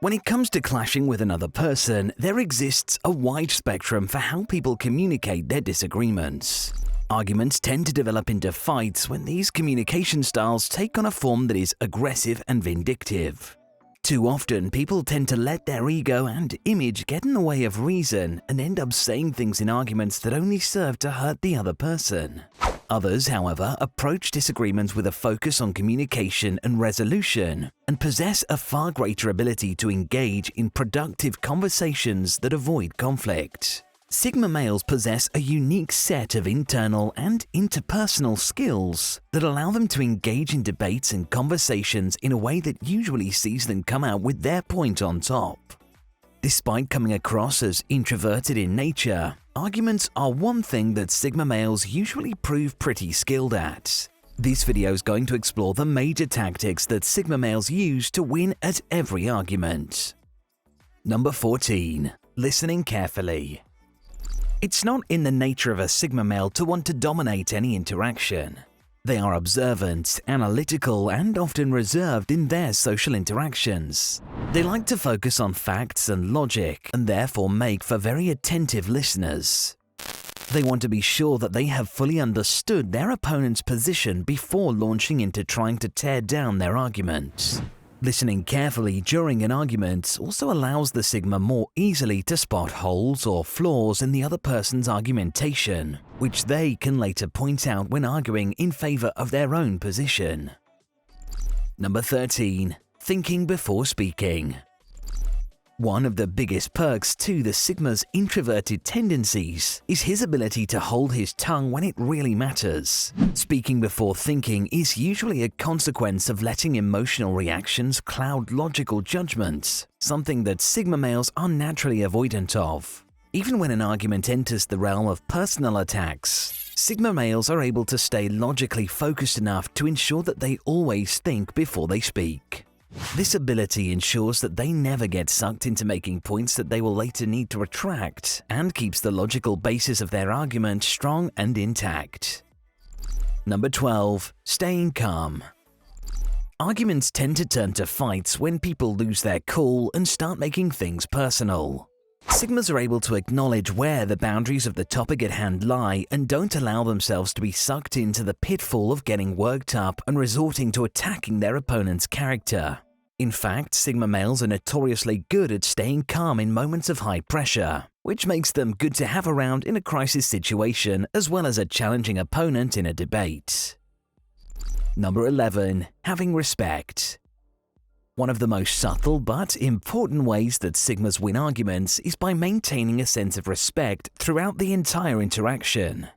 When it comes to clashing with another person, there exists a wide spectrum for how people communicate their disagreements. Arguments tend to develop into fights when these communication styles take on a form that is aggressive and vindictive. Too often, people tend to let their ego and image get in the way of reason and end up saying things in arguments that only serve to hurt the other person. Others, however, approach disagreements with a focus on communication and resolution and possess a far greater ability to engage in productive conversations that avoid conflict. Sigma males possess a unique set of internal and interpersonal skills that allow them to engage in debates and conversations in a way that usually sees them come out with their point on top. Despite coming across as introverted in nature, arguments are one thing that Sigma males usually prove pretty skilled at. This video is going to explore the major tactics that Sigma males use to win at every argument. Number 14. Listening carefully. It's not in the nature of a Sigma male to want to dominate any interaction. They are observant, analytical, and often reserved in their social interactions. They like to focus on facts and logic, and therefore make for very attentive listeners. They want to be sure that they have fully understood their opponent's position before launching into trying to tear down their argument. Listening carefully during an argument also allows the Sigma more easily to spot holes or flaws in the other person's argumentation, which they can later point out when arguing in favor of their own position. Number 13. Thinking before speaking. One of the biggest perks to the Sigma's introverted tendencies is his ability to hold his tongue when it really matters. Speaking before thinking is usually a consequence of letting emotional reactions cloud logical judgments, something that Sigma males are naturally avoidant of. Even when an argument enters the realm of personal attacks, Sigma males are able to stay logically focused enough to ensure that they always think before they speak. This ability ensures that they never get sucked into making points that they will later need to retract and keeps the logical basis of their argument strong and intact. Number 12. Staying calm. Arguments tend to turn to fights when people lose their cool and start making things personal. Sigmas are able to acknowledge where the boundaries of the topic at hand lie and don't allow themselves to be sucked into the pitfall of getting worked up and resorting to attacking their opponent's character. In fact, Sigma males are notoriously good at staying calm in moments of high pressure, which makes them good to have around in a crisis situation as well as a challenging opponent in a debate. Number 11. Having respect. One of the most subtle but important ways that Sigmas win arguments is by maintaining a sense of respect throughout the entire interaction.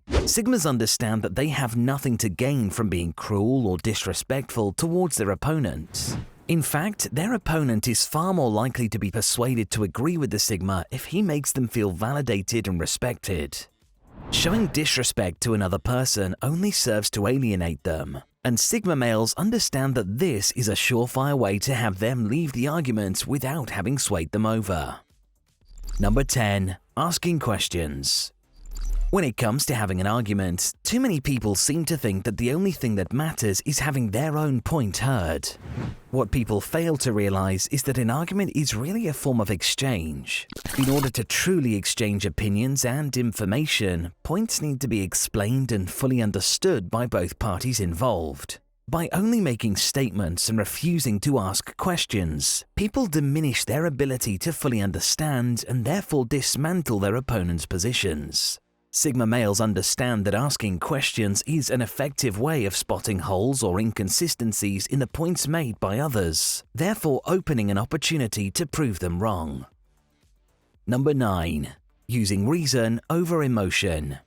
Sigmas understand that they have nothing to gain from being cruel or disrespectful towards their opponent. In fact, their opponent is far more likely to be persuaded to agree with the Sigma if he makes them feel validated and respected. Showing disrespect to another person only serves to alienate them, and Sigma males understand that this is a surefire way to have them leave the argument without having swayed them over. Number 10. Asking questions. When it comes to having an argument, too many people seem to think that the only thing that matters is having their own point heard. What people fail to realize is that an argument is really a form of exchange. In order to truly exchange opinions and information, points need to be explained and fully understood by both parties involved. By only making statements and refusing to ask questions, people diminish their ability to fully understand and therefore dismantle their opponent's positions. Sigma males understand that asking questions is an effective way of spotting holes or inconsistencies in the points made by others, therefore opening an opportunity to prove them wrong. Number 9. Using reason over emotion.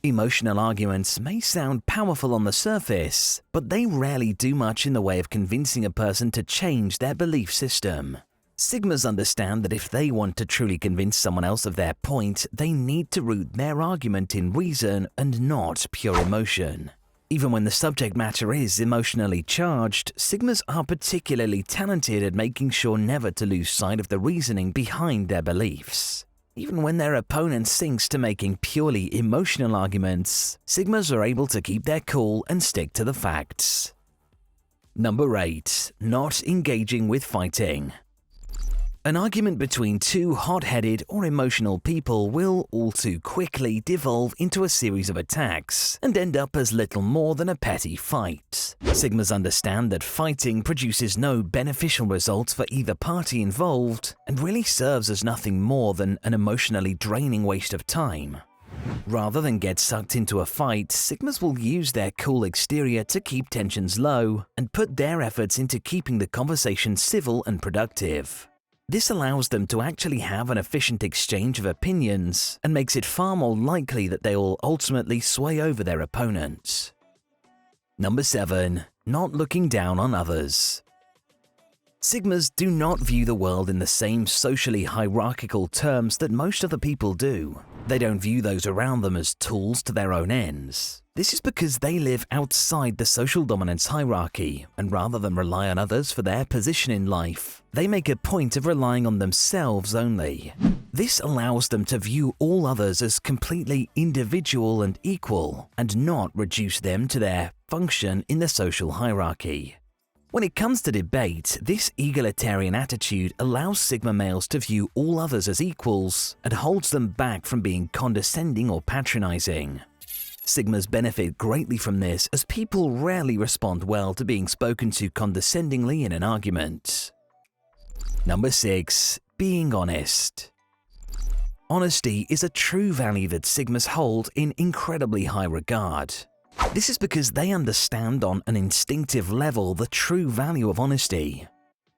Emotional arguments may sound powerful on the surface, but they rarely do much in the way of convincing a person to change their belief system. Sigmas understand that if they want to truly convince someone else of their point, they need to root their argument in reason and not pure emotion. Even when the subject matter is emotionally charged, Sigmas are particularly talented at making sure never to lose sight of the reasoning behind their beliefs. Even when their opponent sinks to making purely emotional arguments, Sigmas are able to keep their cool and stick to the facts. Number 8. Not engaging with fighting. An argument between two hot-headed or emotional people will all too quickly devolve into a series of attacks and end up as little more than a petty fight. Sigmas understand that fighting produces no beneficial results for either party involved and really serves as nothing more than an emotionally draining waste of time. Rather than get sucked into a fight, Sigmas will use their cool exterior to keep tensions low and put their efforts into keeping the conversation civil and productive. This allows them to actually have an efficient exchange of opinions and makes it far more likely that they will ultimately sway over their opponents. Number 7. Not looking down on others. Sigmas do not view the world in the same socially hierarchical terms that most other people do. They don't view those around them as tools to their own ends. This is because they live outside the social dominance hierarchy, and rather than rely on others for their position in life, they make a point of relying on themselves only. This allows them to view all others as completely individual and equal, and not reduce them to their function in the social hierarchy. When it comes to debate, this egalitarian attitude allows Sigma males to view all others as equals and holds them back from being condescending or patronizing. Sigmas benefit greatly from this, as people rarely respond well to being spoken to condescendingly in an argument. Number 6. Being honest. Honesty is a true value that Sigmas hold in incredibly high regard. This is because they understand on an instinctive level the true value of honesty.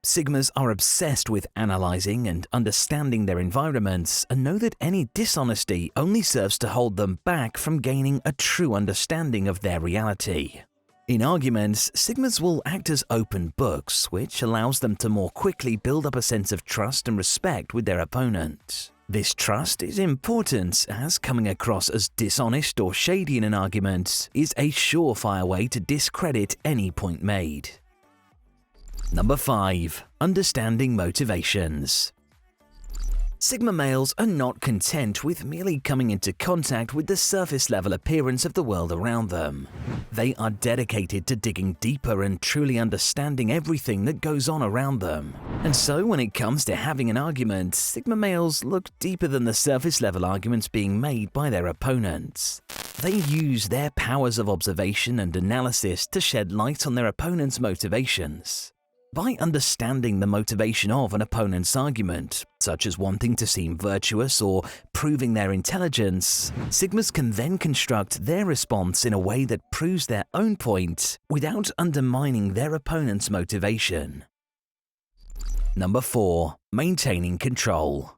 Sigmas are obsessed with analyzing and understanding their environments and know that any dishonesty only serves to hold them back from gaining a true understanding of their reality. In arguments, Sigmas will act as open books, which allows them to more quickly build up a sense of trust and respect with their opponent. This trust is important, as coming across as dishonest or shady in an argument is a surefire way to discredit any point made. Number 5. Understanding motivations. Sigma males are not content with merely coming into contact with the surface-level appearance of the world around them. They are dedicated to digging deeper and truly understanding everything that goes on around them. And so when it comes to having an argument, Sigma males look deeper than the surface-level arguments being made by their opponents. They use their powers of observation and analysis to shed light on their opponent's motivations. By understanding the motivation of an opponent's argument, such as wanting to seem virtuous or proving their intelligence, Sigmas can then construct their response in a way that proves their own point without undermining their opponent's motivation. Number 4. Maintaining control.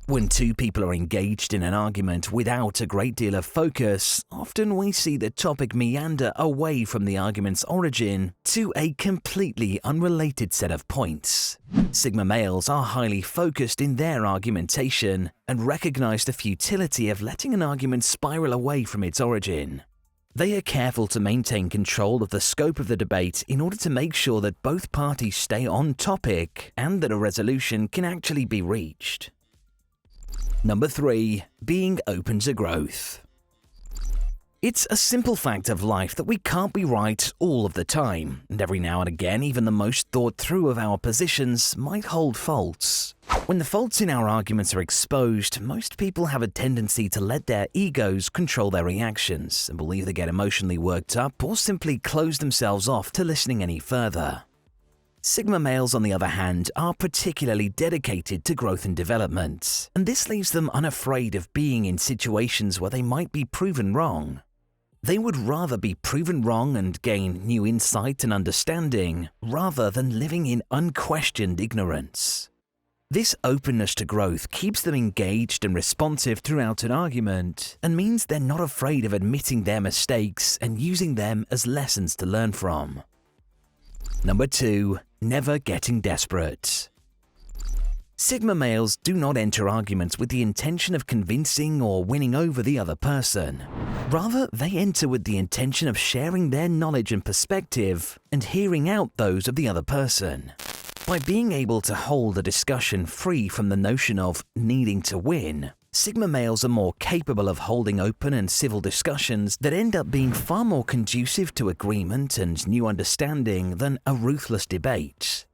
When two people are engaged in an argument without a great deal of focus, often we see the topic meander away from the argument's origin to a completely unrelated set of points. Sigma males are highly focused in their argumentation and recognize the futility of letting an argument spiral away from its origin. They are careful to maintain control of the scope of the debate in order to make sure that both parties stay on topic and that a resolution can actually be reached. Number 3. Being open to growth. It's a simple fact of life that we can't be right all of the time, and every now and again even the most thought through of our positions might hold faults. When the faults in our arguments are exposed, most people have a tendency to let their egos control their reactions and will either get emotionally worked up or simply close themselves off to listening any further. Sigma males, on the other hand, are particularly dedicated to growth and development, and this leaves them unafraid of being in situations where they might be proven wrong. They would rather be proven wrong and gain new insight and understanding, rather than living in unquestioned ignorance. This openness to growth keeps them engaged and responsive throughout an argument, and means they're not afraid of admitting their mistakes and using them as lessons to learn from. Number 2. Never getting desperate. Sigma males do not enter arguments with the intention of convincing or winning over the other person. Rather, they enter with the intention of sharing their knowledge and perspective and hearing out those of the other person. By being able to hold a discussion free from the notion of needing to win, Sigma males are more capable of holding open and civil discussions that end up being far more conducive to agreement and new understanding than a ruthless debate.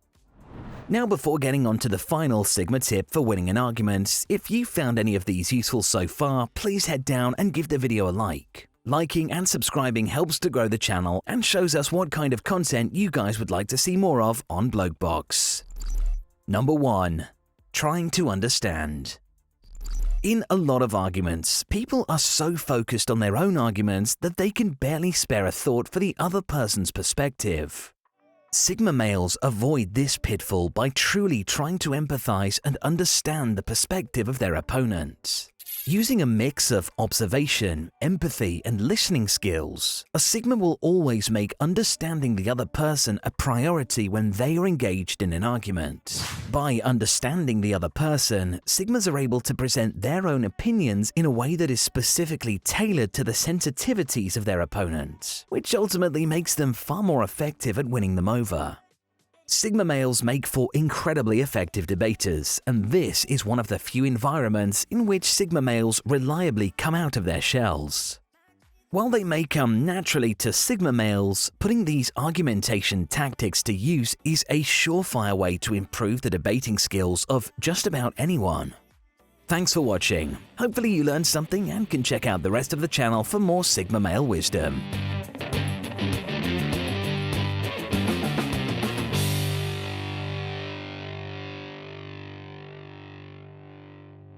Now, before getting on to the final Sigma tip for winning an argument, if you found any of these useful so far, please head down and give the video a like. Liking and subscribing helps to grow the channel and shows us what kind of content you guys would like to see more of on Blokebox. Number 1. Trying to understand. In a lot of arguments, people are so focused on their own arguments that they can barely spare a thought for the other person's perspective. Sigma males avoid this pitfall by truly trying to empathize and understand the perspective of their opponent. Using a mix of observation, empathy, and listening skills, a Sigma will always make understanding the other person a priority when they are engaged in an argument. By understanding the other person, Sigmas are able to present their own opinions in a way that is specifically tailored to the sensitivities of their opponent, which ultimately makes them far more effective at winning them over. Sigma males make for incredibly effective debaters, and this is one of the few environments in which Sigma males reliably come out of their shells. While they may come naturally to Sigma males, putting these argumentation tactics to use is a surefire way to improve the debating skills of just about anyone. Thanks for watching. Hopefully you learned something and can check out the rest of the channel for more Sigma male wisdom.